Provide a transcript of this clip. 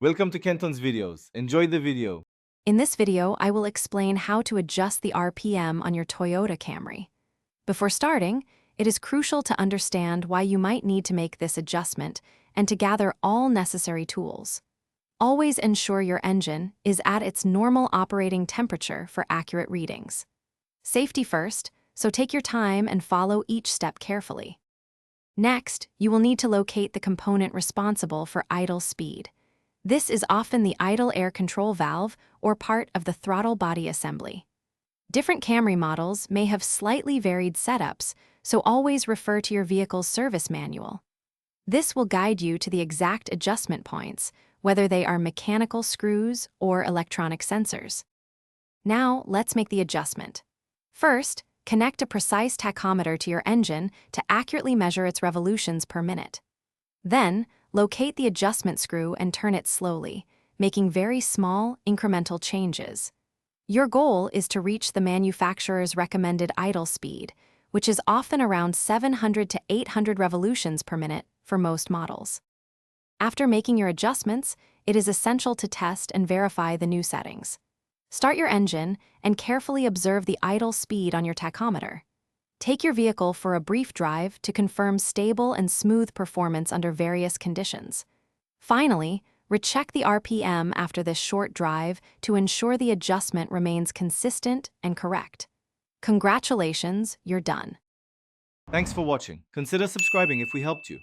Welcome to Kenton's videos. Enjoy the video. In this video, I will explain how to adjust the RPM on your Toyota Camry. Before starting, it is crucial to understand why you might need to make this adjustment and to gather all necessary tools. Always ensure your engine is at its normal operating temperature for accurate readings. Safety first, so take your time and follow each step carefully. Next, you will need to locate the component responsible for idle speed. This is often the idle air control valve or part of the throttle body assembly. Different Camry models may have slightly varied setups, so always refer to your vehicle's service manual. This will guide you to the exact adjustment points, whether they are mechanical screws or electronic sensors. Now, let's make the adjustment. First, connect a precise tachometer to your engine to accurately measure its revolutions per minute. Then, locate the adjustment screw and turn it slowly, making very small, incremental changes. Your goal is to reach the manufacturer's recommended idle speed, which is often around 700 to 800 revolutions per minute for most models. After making your adjustments, it is essential to test and verify the new settings. Start your engine and carefully observe the idle speed on your tachometer. Take your vehicle for a brief drive to confirm stable and smooth performance under various conditions. Finally, recheck the RPM after this short drive to ensure the adjustment remains consistent and correct. Congratulations, you're done. Thanks for watching. Consider subscribing if we helped you.